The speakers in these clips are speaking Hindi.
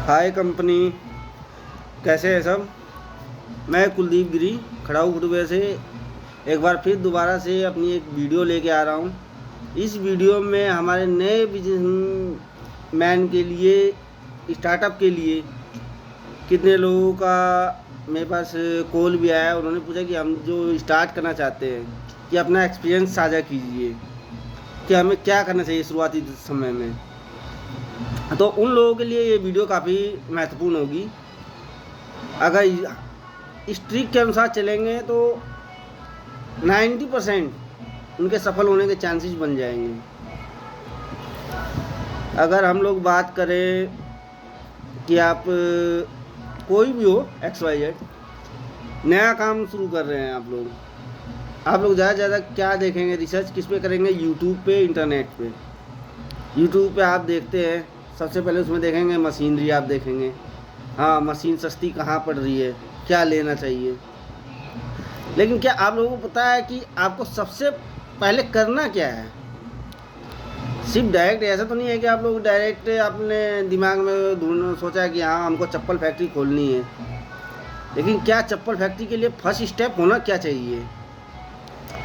हाय कंपनी, कैसे हैं सब। मैं कुलदीप गिरी खड़ा हूँ फुटवेयर से। एक बार फिर दोबारा से अपनी एक वीडियो लेके आ रहा हूँ। इस वीडियो में हमारे नए बिजनेस मैन के लिए, स्टार्टअप के लिए कितने लोगों का मेरे पास कॉल भी आया। उन्होंने पूछा कि हम जो स्टार्ट करना चाहते हैं कि अपना एक्सपीरियंस साझा कीजिए कि हमें क्या करना चाहिए शुरुआती समय में। तो उन लोगों के लिए ये वीडियो काफ़ी महत्वपूर्ण होगी। अगर इस ट्रिक के अनुसार चलेंगे तो 90% उनके सफल होने के चांसेस बन जाएंगे। अगर हम लोग बात करें कि आप कोई भी हो, XYZ नया काम शुरू कर रहे हैं, आप लोग ज़्यादा से ज़्यादा क्या देखेंगे, रिसर्च किस पे करेंगे? यूट्यूब पे, इंटरनेट पे। यूट्यूब पे आप देखते हैं, सबसे पहले उसमें देखेंगे मशीनरी, आप देखेंगे हाँ मशीन सस्ती कहाँ पड़ रही है, क्या लेना चाहिए। लेकिन क्या आप लोगों को पता है कि आपको सबसे पहले करना क्या है? सिर्फ डायरेक्ट ऐसा तो नहीं है कि आप लोग डायरेक्ट अपने दिमाग में सोचा है कि हाँ हमको चप्पल फैक्ट्री खोलनी है। लेकिन क्या चप्पल फैक्ट्री के लिए फर्स्ट स्टेप होना क्या चाहिए,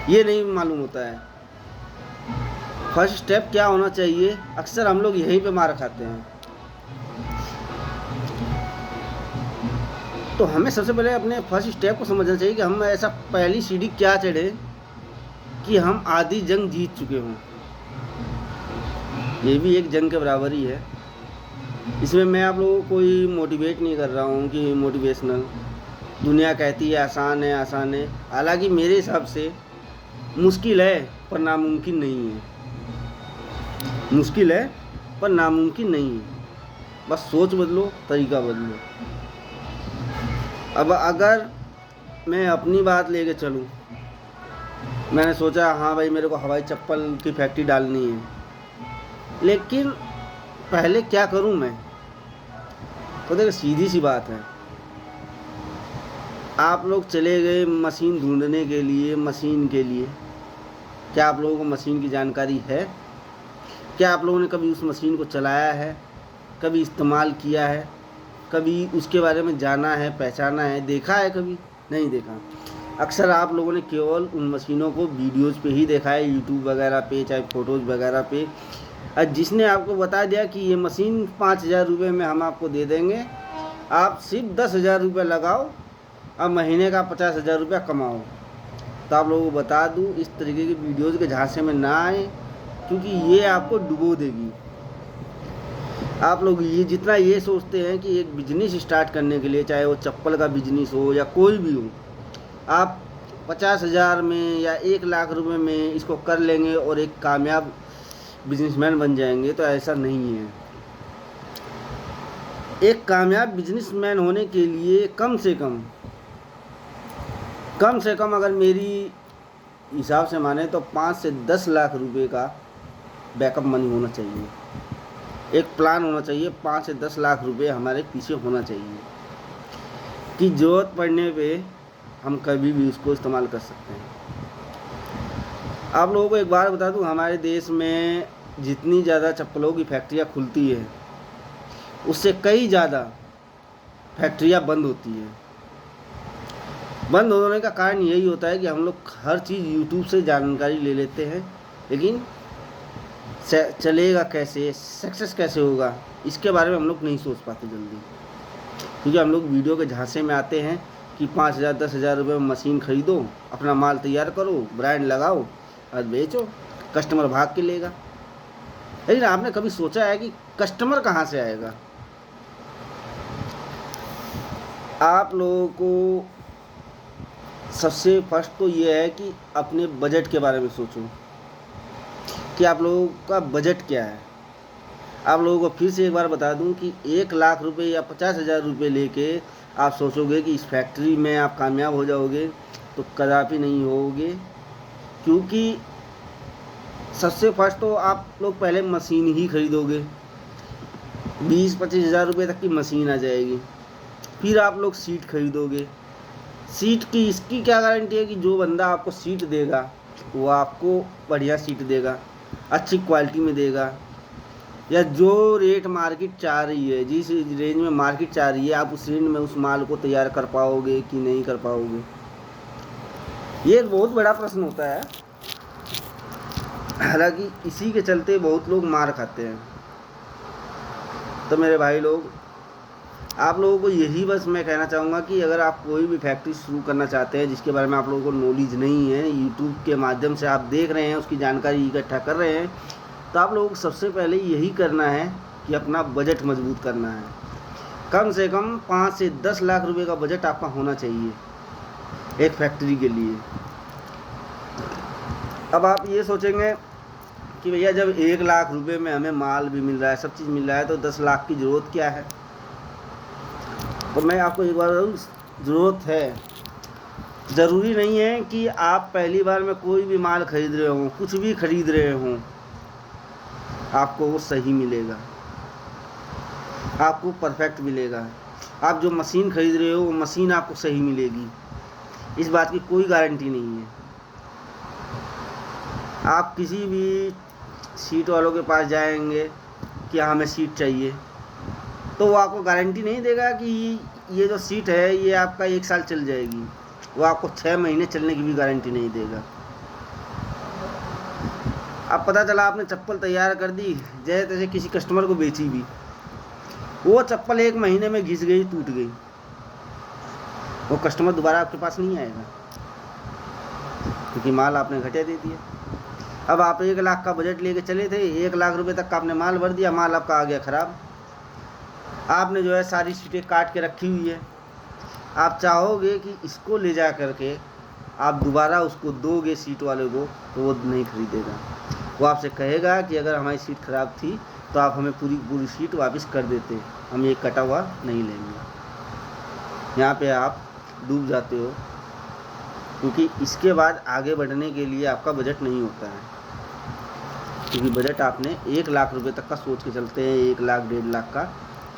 ये नहीं मालूम होता है। फर्स्ट स्टेप क्या होना चाहिए, अक्सर हम लोग यहीं पे मार खाते हैं। तो हमें सबसे पहले अपने फर्स्ट स्टेप को समझना चाहिए कि हम ऐसा पहली सीढ़ी क्या चढ़े कि हम आधी जंग जीत चुके हों। ये भी एक जंग के बराबर ही है। इसमें मैं आप लोगों को कोई मोटिवेट नहीं कर रहा हूँ कि मोटिवेशनल। दुनिया कहती है आसान है, आसान है। हालांकि मेरे हिसाब से मुश्किल है पर नामुमकिन नहीं है। मुश्किल है पर नामुमकिन नहीं है। बस सोच बदलो, तरीका बदलो। अब अगर मैं अपनी बात लेके चलूँ, मैंने सोचा हाँ भाई मेरे को हवाई चप्पल की फैक्ट्री डालनी है, लेकिन पहले क्या करूँ मैं? तो देखो सीधी सी बात है, आप लोग चले गए मशीन ढूंढने के लिए, मशीन के लिए। क्या आप लोगों को मशीन की जानकारी है? क्या आप लोगों ने कभी उस मशीन को चलाया है, कभी इस्तेमाल किया है, कभी उसके बारे में जाना है, पहचाना है, देखा है? कभी नहीं देखा। अक्सर आप लोगों ने केवल उन मशीनों को वीडियोज़ पे ही देखा है, यूट्यूब वगैरह पे, चाहे फ़ोटोज़ वगैरह पे। और जिसने आपको बता दिया कि ये मशीन 5,000 रुपये में हम आपको दे देंगे, आप सिर्फ 10,000 रुपये लगाओ और महीने का 50,000 रुपया कमाओ। तो आप लोगों को बता दूँ, इस तरीके की वीडियोज़ के झांसे में ना आए, क्योंकि ये आपको डुबो देगी। आप लोग ये जितना ये सोचते हैं कि एक बिजनेस स्टार्ट करने के लिए, चाहे वो चप्पल का बिजनेस हो या कोई भी हो, आप 50,000 में या 1,00,000 रुपये में इसको कर लेंगे और एक कामयाब बिजनेसमैन बन जाएंगे, तो ऐसा नहीं है। एक कामयाब बिजनेसमैन होने के लिए कम से कम अगर मेरी हिसाब से माने तो 5 से 10 लाख रुपए का बैकअप मनी होना चाहिए। एक प्लान होना चाहिए, 5 से 10 लाख रुपए हमारे पीछे होना चाहिए कि ज़रूरत पड़ने पे हम कभी भी उसको इस्तेमाल कर सकते हैं। आप लोगों को एक बात बता दूं, हमारे देश में जितनी ज़्यादा चप्पलों की फैक्ट्रियां खुलती है, उससे कई ज़्यादा फैक्ट्रियां बंद होती है। बंद होने का कारण यही होता है कि हम लोग हर चीज़ यूट्यूब से जानकारी ले लेते हैं, लेकिन चलेगा कैसे, सक्सेस कैसे होगा, इसके बारे में हम लोग नहीं सोच पाते जल्दी। क्योंकि हम लोग वीडियो के झांसे में आते हैं कि 5,000 10,000 रुपये में मशीन खरीदो, अपना माल तैयार करो, ब्रांड लगाओ और बेचो, कस्टमर भाग के लेगा। लेकिन आपने कभी सोचा है कि कस्टमर कहाँ से आएगा? आप लोगों को सबसे फर्स्ट तो ये है कि अपने बजट के बारे में सोचो कि आप लोगों का बजट क्या है। आप लोगों को फिर से एक बार बता दूं कि 1,00,000 रुपये या 50,000 रुपये लेके आप सोचोगे कि इस फैक्ट्री में आप कामयाब हो जाओगे, तो कदापि नहीं होगे। क्योंकि सबसे फर्स्ट तो आप लोग पहले मशीन ही खरीदोगे, 20-25,000 रुपये तक की मशीन आ जाएगी। फिर आप लोग सीट खरीदोगे। सीट की इसकी क्या गारंटी है कि जो बंदा आपको सीट देगा वो आपको बढ़िया सीट देगा, अच्छी क्वालिटी में देगा, या जो रेट मार्केट चाह रही है, जिस रेंज में मार्केट चाह रही है, आप उस रेंज में उस माल को तैयार कर पाओगे कि नहीं कर पाओगे, ये एक बहुत बड़ा प्रश्न होता है। हालांकि इसी के चलते बहुत लोग मार खाते हैं। तो मेरे भाई लोग, आप लोगों को यही बस मैं कहना चाहूँगा कि अगर आप कोई भी फैक्ट्री शुरू करना चाहते हैं जिसके बारे में आप लोगों को नॉलेज नहीं है, यूट्यूब के माध्यम से आप देख रहे हैं, उसकी जानकारी इकट्ठा कर रहे हैं, तो आप लोगों को सबसे पहले यही करना है कि अपना बजट मजबूत करना है। कम से कम 5 से 10 लाख रुपए का बजट आपका होना चाहिए एक फैक्ट्री के लिए। अब आप ये सोचेंगे कि भैया जब 1 लाख रुपए में हमें माल भी मिल रहा है, सब चीज़ मिल रहा है, तो 10 लाख की ज़रूरत क्या है? तो मैं आपको एक बार ज़रूरत है। ज़रूरी नहीं है कि आप पहली बार में कोई भी माल खरीद रहे हो, कुछ भी खरीद रहे हो, आपको वो सही मिलेगा, आपको परफेक्ट मिलेगा। आप जो मशीन खरीद रहे हो वो मशीन आपको सही मिलेगी, इस बात की कोई गारंटी नहीं है। आप किसी भी सीट वालों के पास जाएंगे कि हमें सीट चाहिए, तो वो आपको गारंटी नहीं देगा कि ये जो सीट है ये आपका 1 साल चल जाएगी। वो आपको 6 महीने चलने की भी गारंटी नहीं देगा। अब पता चला आपने चप्पल तैयार कर दी, जैसे तैसे किसी कस्टमर को बेची भी, वो चप्पल 1 महीने में घिस गई, टूट गई, वो कस्टमर दोबारा आपके पास नहीं आएगा, क्योंकि माल आपने घटिया दे दिया। अब आप 1 लाख का बजट लेके चले थे, 1 लाख रुपए तक का आपने माल भर दिया, माल आपका आ गया ख़राब। आपने जो है सारी सीटें काट के रखी हुई है, आप चाहोगे कि इसको ले जा करके आप दोबारा उसको दोगे सीट वाले को, तो वो नहीं खरीदेगा। वो आपसे कहेगा कि अगर हमारी सीट ख़राब थी तो आप हमें पूरी सीट वापस कर देते, हम ये कटा हुआ नहीं लेंगे। यहाँ पे आप डूब जाते हो, क्योंकि इसके बाद आगे बढ़ने के लिए आपका बजट नहीं होता है, क्योंकि बजट आपने 1 लाख रुपए तक का सोच के चलते हैं, 1 लाख 1.5 लाख का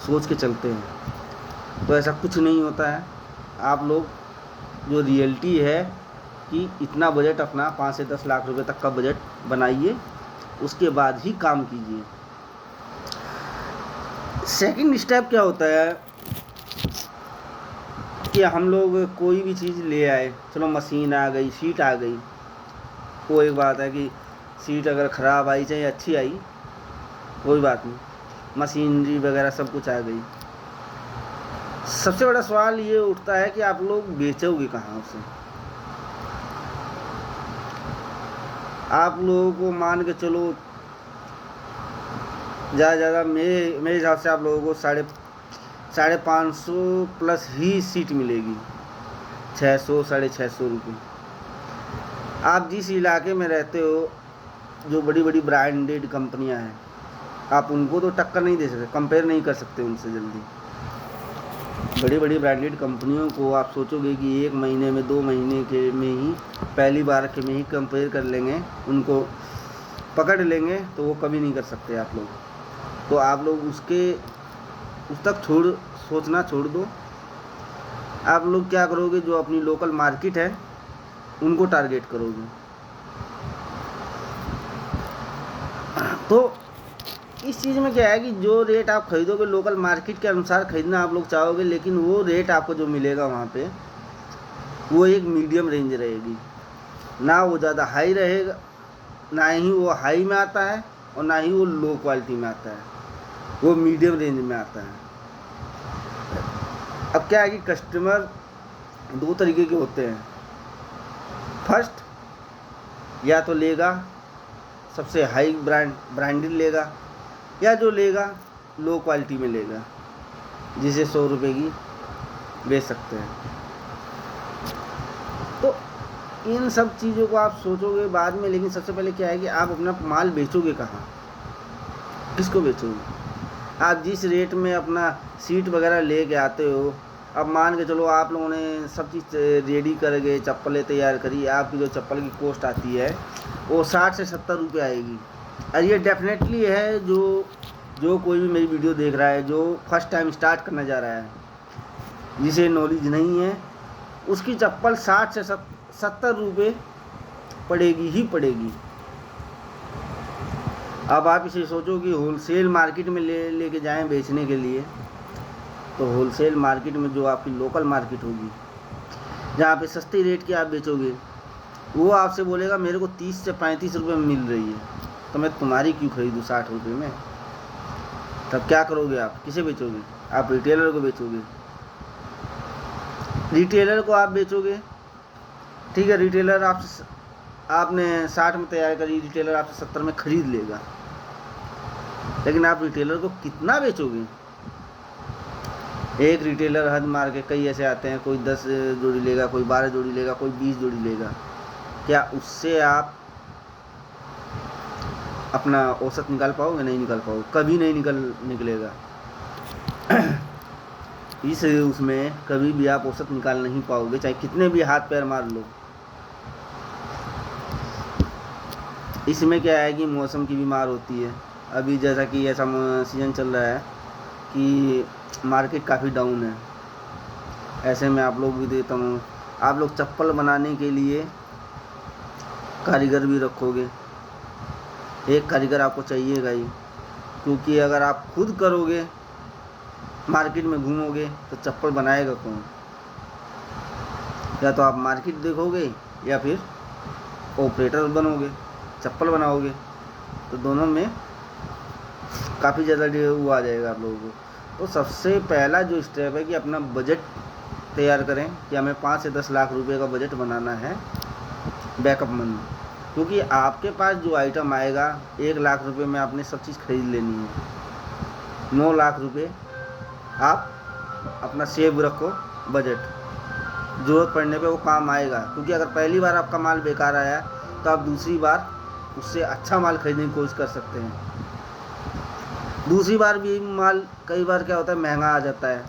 सोच के चलते हैं, तो ऐसा कुछ नहीं होता है। आप लोग जो रियलिटी है कि इतना बजट अपना 5 से 10 लाख रुपए तक का बजट बनाइए, उसके बाद ही काम कीजिए। सेकंड स्टेप क्या होता है कि हम लोग कोई भी चीज़ ले आए, चलो मशीन आ गई, सीट आ गई, वो एक बात है कि सीट अगर ख़राब आई चाहे अच्छी आई कोई बात नहीं, मशीनरी वगैरह सब कुछ आ गई। सबसे बड़ा सवाल ये उठता है कि आप लोग बेचोगे कहाँ उसे? आप लोगों को मान के चलो ज़्यादा मेरे हिसाब से आप लोगों को 550 प्लस ही सीट मिलेगी, 600 650 रुपये। आप जिस इलाके में रहते हो, जो बड़ी बड़ी ब्रांडेड कंपनियां हैं, आप उनको तो टक्कर नहीं दे सकते, कंपेयर नहीं कर सकते उनसे जल्दी। बड़ी बड़ी ब्रांडेड कंपनियों को आप सोचोगे कि 1 महीने में 2 महीने के में ही पहली बार के में ही कंपेयर कर लेंगे, उनको पकड़ लेंगे, तो वो कभी नहीं कर सकते आप लोग। तो आप लोग उस तक सोचना छोड़ दो। आप लोग क्या करोगे, जो अपनी लोकल मार्केट है उनको टारगेट करोगे। तो इस चीज़ में क्या है कि जो रेट आप खरीदोगे लोकल मार्केट के अनुसार खरीदना आप लोग चाहोगे, लेकिन वो रेट आपको जो मिलेगा वहाँ पे वो एक मीडियम रेंज रहेगी, ना वो ज़्यादा हाई रहेगा, ना ही वो हाई में आता है और ना ही वो लो क्वालिटी में आता है, वो मीडियम रेंज में आता है। अब क्या है कि कस्टमर 2 तरीके के होते हैं। फर्स्ट, या तो लेगा सबसे हाई ब्रांडेड लेगा, या जो लेगा लो क्वालिटी में लेगा, जिसे 100 रुपये की बेच सकते हैं। तो इन सब चीज़ों को आप सोचोगे बाद में, लेकिन सबसे पहले क्या है कि आप अपना माल बेचोगे कहाँ, किसको बेचोगे? आप जिस रेट में अपना सीट वगैरह ले के आते हो, अब मान के चलो आप लोगों ने सब चीज़ रेडी कर गए, चप्पलें तैयार करी, आपकी जो चप्पल की कॉस्ट आती है वो 60 से 70 रुपये आएगी। और ये डेफिनेटली है जो कोई भी मेरी वीडियो देख रहा है, जो फर्स्ट टाइम स्टार्ट करना जा रहा है, जिसे नॉलेज नहीं है, उसकी चप्पल 60 से 70 रुपये पड़ेगी ही पड़ेगी। अब आप इसे सोचो कि होलसेल मार्केट में लेके जाएं बेचने के लिए, तो होलसेल मार्केट में जो आपकी लोकल मार्केट होगी, जहाँ पे सस्ती रेट की आप बेचोगे, वो आपसे बोलेगा मेरे को 30 से 35 रुपये में मिल रही है, तो मैं तुम्हारी क्यों खरीदूँ 60 रुपये में। तब क्या करोगे आप, किसे बेचोगे? आप रिटेलर को बेचोगे। रिटेलर को आप बेचोगे, ठीक है, रिटेलर आपने 60 में तैयार करी, रिटेलर आपसे 70 में खरीद लेगा, लेकिन आप रिटेलर को कितना बेचोगे? एक रिटेलर हद मार के, कई ऐसे आते हैं, कोई 10 जोड़ी लेगा, कोई 12 जोड़ी लेगा, कोई 20 जोड़ी लेगा। क्या उससे आप अपना औसत निकाल पाओगे? नहीं निकाल पाओगे, कभी नहीं निकलेगा। उसमें कभी भी आप औसत निकाल नहीं पाओगे, चाहे कितने भी हाथ पैर मार लो। इसमें क्या है कि मौसम की भी मार होती है। अभी जैसा कि ऐसा सीज़न चल रहा है कि मार्केट काफ़ी डाउन है, ऐसे में आप लोग भी देता हूँ, आप लोग चप्पल बनाने के लिए कारीगर भी रखोगे, एक कारीगर आपको चाहिएगा ही, क्योंकि अगर आप खुद करोगे, मार्केट में घूमोगे, तो चप्पल बनाएगा कौन? या तो आप मार्केट देखोगे या फिर ऑपरेटर बनोगे, चप्पल बनाओगे, तो दोनों में काफ़ी ज़्यादा वो आ जाएगा आप लोगों को। तो सबसे पहला जो स्टेप है कि अपना बजट तैयार करें कि हमें 5 से 10 लाख रुपए का बजट बनाना है बैकअप मनी, क्योंकि आपके पास जो आइटम आएगा 1 लाख रुपए में आपने सब चीज़ खरीद लेनी है। 9 लाख रुपए आप अपना सेव रखो बजट, ज़रूरत पड़ने पे वो काम आएगा, क्योंकि अगर पहली बार आपका माल बेकार आया तो आप दूसरी बार उससे अच्छा माल खरीदने की कोशिश कर सकते हैं। दूसरी बार भी माल कई बार क्या होता है, महंगा आ जाता है,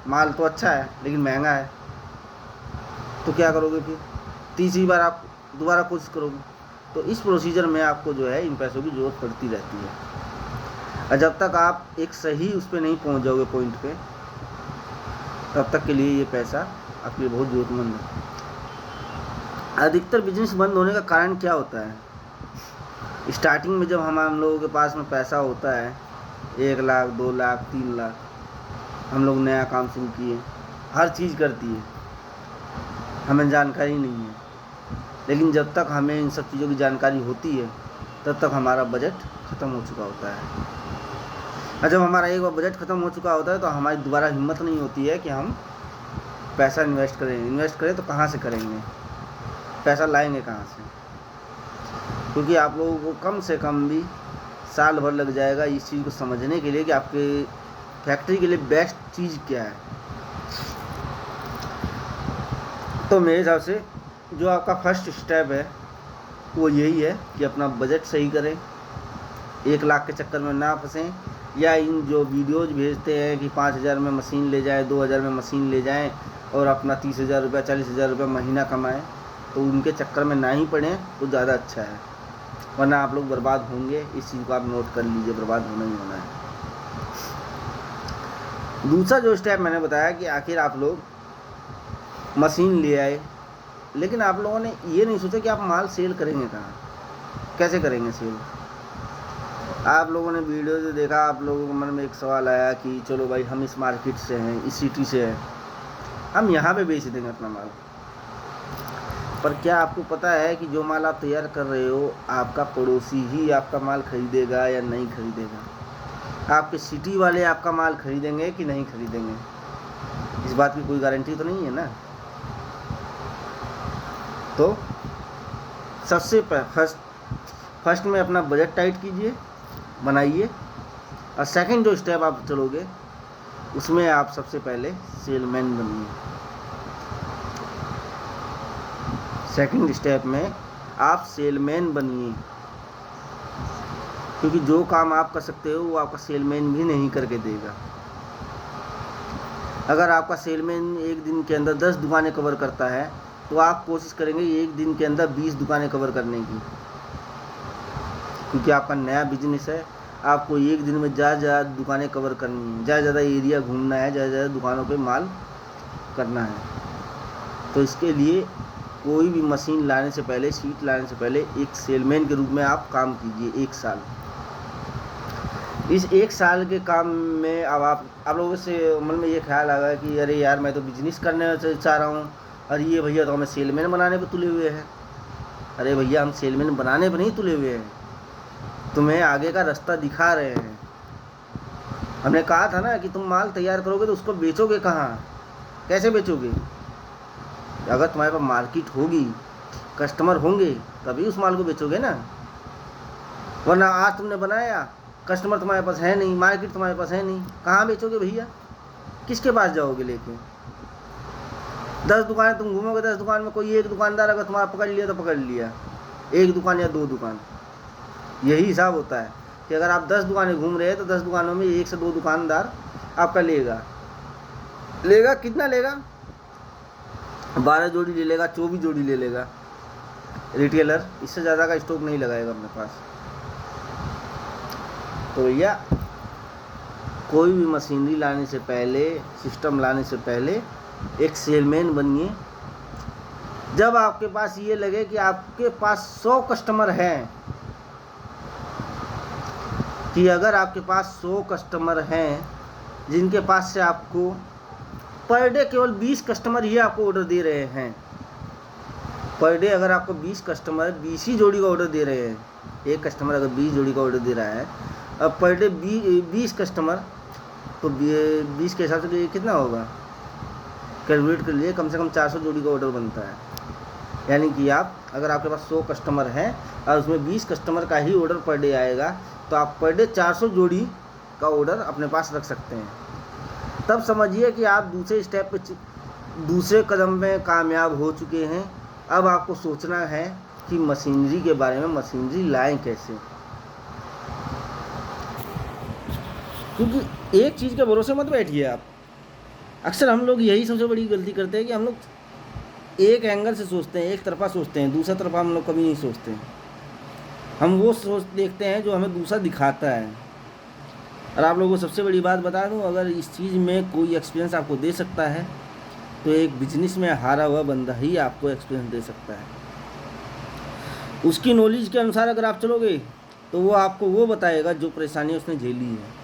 माल तो अच्छा है लेकिन महंगा है, तो क्या करोगे फिर? तीसरी बार आप दोबारा कोशिश करोगे। तो इस प्रोसीजर में आपको जो है इन पैसों की ज़रूरत पड़ती रहती है, और जब तक आप एक सही उस पर नहीं पहुंच जाओगे पॉइंट पे, तब तक के लिए ये पैसा आपके लिए बहुत ज़रूरतमंद है। अधिकतर बिजनेस बंद होने का कारण क्या होता है? स्टार्टिंग में जब हम लोगों के पास में पैसा होता है 1 लाख 2 लाख 3 लाख, हम लोग नया काम शुरू किए, हर चीज़ करती है, हमें जानकारी नहीं है, लेकिन जब तक हमें इन सब चीज़ों की जानकारी होती है तब तक हमारा बजट ख़त्म हो चुका होता है। और जब हमारा एक बार बजट ख़त्म हो चुका होता है तो हमारी दोबारा हिम्मत नहीं होती है कि हम पैसा इन्वेस्ट करें तो कहाँ से करेंगे, पैसा लाएंगे कहाँ से? क्योंकि आप लोगों को कम से कम भी साल भर लग जाएगा इस चीज़ को समझने के लिए कि आपके फैक्ट्री के लिए बेस्ट चीज़ क्या है। तो मेरे हिसाब से जो आपका फर्स्ट स्टेप है वो यही है कि अपना बजट सही करें, 1 लाख के चक्कर में ना फंसें, या इन जो वीडियोज़ भेजते हैं कि 5,000 में मशीन ले जाएं, 2,000 में मशीन ले जाएं और अपना 30,000 रुपये 40,000 रुपये महीना कमाएं, तो उनके चक्कर में ना ही पड़ें तो ज़्यादा अच्छा है, वरना आप लोग बर्बाद होंगे। इस चीज़ को आप नोट कर लीजिए, बर्बाद होना ही होना है। दूसरा जो स्टेप मैंने बताया कि आखिर आप लोग मशीन ले आए, लेकिन आप लोगों ने ये नहीं सोचा कि आप माल सेल करेंगे कहाँ, कैसे करेंगे सेल। आप लोगों ने वीडियो जो देखा, आप लोगों के मन में एक सवाल आया कि चलो भाई हम इस मार्केट से हैं, इस सिटी से हैं, हम यहाँ पे बेच देंगे अपना माल। पर क्या आपको पता है कि जो माल आप तैयार कर रहे हो, आपका पड़ोसी ही आपका माल खरीदेगा या नहीं खरीदेगा? आपके सिटी वाले आपका माल खरीदेंगे कि नहीं खरीदेंगे? इस बात की कोई गारंटी तो नहीं है ना। तो सबसे फर्स्ट में अपना बजट टाइट कीजिए, बनाइए, और सेकंड जो स्टेप आप चलोगे उसमें आप सबसे पहले सेलमैन बनिए। सेकंड स्टेप में आप सेलमैन बनिए, क्योंकि जो काम आप कर सकते हो वो आपका सेलमैन भी नहीं करके देगा। अगर आपका सेलमैन एक दिन के अंदर 10 दुकानें कवर करता है तो आप कोशिश करेंगे एक दिन के अंदर 20 दुकानें कवर करने की, क्योंकि आपका नया बिजनेस है, आपको एक दिन में ज़्यादा दुकानें कवर करनी है, ज़्यादा एरिया घूमना है, ज़्यादा दुकानों पे माल करना है। तो इसके लिए कोई भी मशीन लाने से पहले, शीट लाने से पहले एक सेलमैन के रूप में आप काम कीजिए 1 साल। इस 1 साल के काम में अब आप लोगों से मन में ये ख्याल आ गया कि अरे यार मैं तो बिजनेस करने चाह रहा हूँ, और ये भैया तो हमें सेलमैन बनाने पे तुले हुए हैं। अरे भैया हम सेलमैन बनाने पे नहीं तुले हुए हैं, तुम्हें आगे का रास्ता दिखा रहे हैं। हमने कहा था ना कि तुम माल तैयार करोगे तो उसको बेचोगे कहाँ, कैसे बेचोगे? अगर तुम्हारे पास मार्केट होगी, कस्टमर होंगे, तभी उस माल को बेचोगे ना। वरना आज तुमने बनाया, कस्टमर तुम्हारे पास है नहीं, मार्केट तुम्हारे पास है नहीं, कहाँ बेचोगे भैया? किसके पास जाओगे लेके? 10 दुकानें तुम घूमोगे, 10 दुकान में कोई एक दुकानदार अगर तुम्हारा पकड़ लिया तो पकड़ लिया, 1 दुकान या 2 दुकान। यही हिसाब होता है कि अगर आप 10 दुकानें घूम रहे हैं तो 10 दुकानों में 1 से 2 दुकानदार आपका लेगा कितना लेगा? 12 जोड़ी ले लेगा, 24 जोड़ी ले लेगा रिटेलर, इससे ज़्यादा का स्टॉक नहीं लगाएगा अपने पास। तो भैया कोई भी मशीनरी लाने से पहले, सिस्टम लाने से पहले एक सेलमैन बनिए। जब आपके पास ये लगे कि आपके पास 100 कस्टमर हैं, कि अगर आपके पास 100 कस्टमर हैं जिनके पास से आपको पर डे केवल 20 कस्टमर ही आपको ऑर्डर दे रहे हैं, पर डे अगर आपको 20 कस्टमर 20 ही जोड़ी का ऑर्डर दे रहे हैं, एक कस्टमर अगर 20 जोड़ी का ऑर्डर दे रहा है, अब पर डे 20 कस्टमर, तो 20 के हिसाब से कितना होगा, कैलकुलेट कर लिए, कम से कम 400 जोड़ी का ऑर्डर बनता है। यानी कि आप अगर आपके पास 100 कस्टमर हैं और उसमें 20 कस्टमर का ही ऑर्डर पर डे आएगा, तो आप पर डे 400 जोड़ी का ऑर्डर अपने पास रख सकते हैं। तब समझिए कि आप दूसरे स्टेप पे, दूसरे कदम में कामयाब हो चुके हैं। अब आपको सोचना है कि मशीनरी के बारे में, मशीनरी लाएं कैसे। क्योंकि एक चीज़ के भरोसे मत बैठिए आप। अक्सर हम लोग यही सबसे बड़ी गलती करते हैं कि हम लोग एक एंगल से सोचते हैं, एक तरफा सोचते हैं, दूसरा तरफा हम लोग कभी नहीं सोचते। हम वो सोच देखते हैं जो हमें दूसरा दिखाता है। और आप लोगों को सबसे बड़ी बात बता दूं, अगर इस चीज़ में कोई एक्सपीरियंस आपको दे सकता है तो एक बिजनेस में हारा हुआ बंदा ही आपको एक्सपीरियंस दे सकता है। उसकी नॉलेज के अनुसार अगर आप चलोगे तो वो आपको वो बताएगा जो परेशानी उसने झेली है,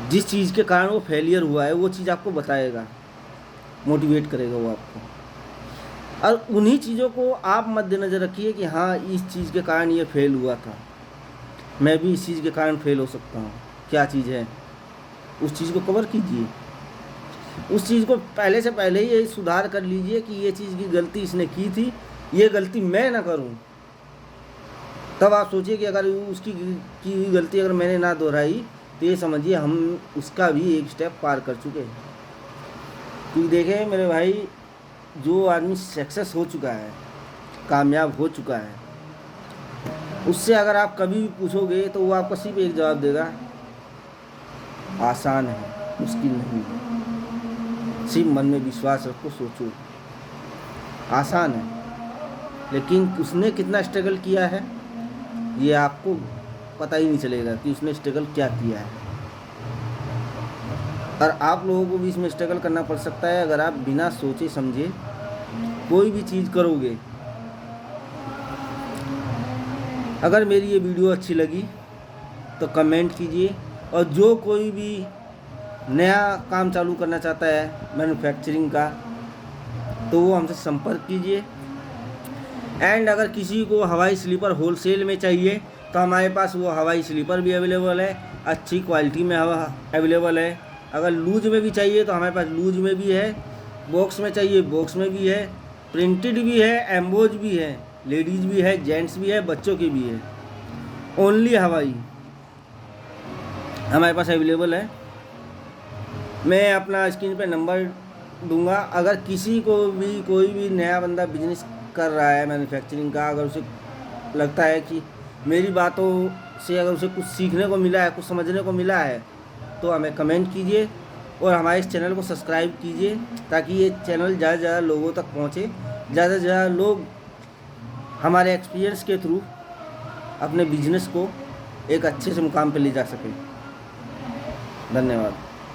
जिस चीज़ के कारण वो फेलियर हुआ है वो चीज़ आपको बताएगा, मोटिवेट करेगा वो आपको। और उन्हीं चीज़ों को आप मद्देनज़र रखिए कि हाँ, इस चीज़ के कारण ये फेल हुआ था, मैं भी इस चीज़ के कारण फेल हो सकता हूँ। क्या चीज़ है, उस चीज़ को कवर कीजिए, उस चीज़ को पहले से पहले ही ये सुधार कर लीजिए कि ये चीज़ की गलती इसने की थी, ये गलती मैं ना करूँ। तब आप सोचिए कि अगर उसकी की हुई गलती अगर मैंने ना दोहराई तो ये समझिए हम उसका भी एक स्टेप पार कर चुके हैं। क्योंकि देखें मेरे भाई, जो आदमी सक्सेस हो चुका है, कामयाब हो चुका है, उससे अगर आप कभी भी पूछोगे तो वो आपको सिर्फ एक जवाब देगा, आसान है, मुश्किल नहीं है। सिर्फ मन में विश्वास रखो, सोचो, आसान है, लेकिन उसने कितना स्ट्रगल किया है ये आपको पता ही नहीं चलेगा कि उसने स्ट्रगल क्या किया है। और आप लोगों को भी इसमें स्ट्रगल करना पड़ सकता है अगर आप बिना सोचे समझे कोई भी चीज़ करोगे। अगर मेरी ये वीडियो अच्छी लगी तो कमेंट कीजिए, और जो कोई भी नया काम चालू करना चाहता है मैन्युफैक्चरिंग का तो वो हमसे संपर्क कीजिए। एंड अगर किसी को हवाई स्लीपर होलसेल में चाहिए तो हमारे पास वो हवाई स्लीपर भी अवेलेबल है, अच्छी क्वालिटी में अवेलेबल है। अगर लूज में भी चाहिए तो हमारे पास लूज में भी है, बॉक्स में चाहिए बॉक्स में भी है, प्रिंटेड भी है, एम्बोज भी है, लेडीज़ भी है, जेंट्स भी है, बच्चों की भी है। ओनली हवाई हमारे पास अवेलेबल है। मैं अपना स्क्रीन पे नंबर दूंगा। अगर किसी को भी, कोई भी नया बंदा बिजनेस कर रहा है मैन्युफैक्चरिंग का, अगर उसे लगता है कि मेरी बातों से अगर उसे कुछ सीखने को मिला है, कुछ समझने को मिला है, तो हमें कमेंट कीजिए और हमारे इस चैनल को सब्सक्राइब कीजिए, ताकि ये चैनल ज़्यादा से ज़्यादा लोगों तक पहुँचे, ज़्यादा से ज़्यादा लोग हमारे एक्सपीरियंस के थ्रू अपने बिजनेस को एक अच्छे से मुकाम पर ले जा सकें। धन्यवाद।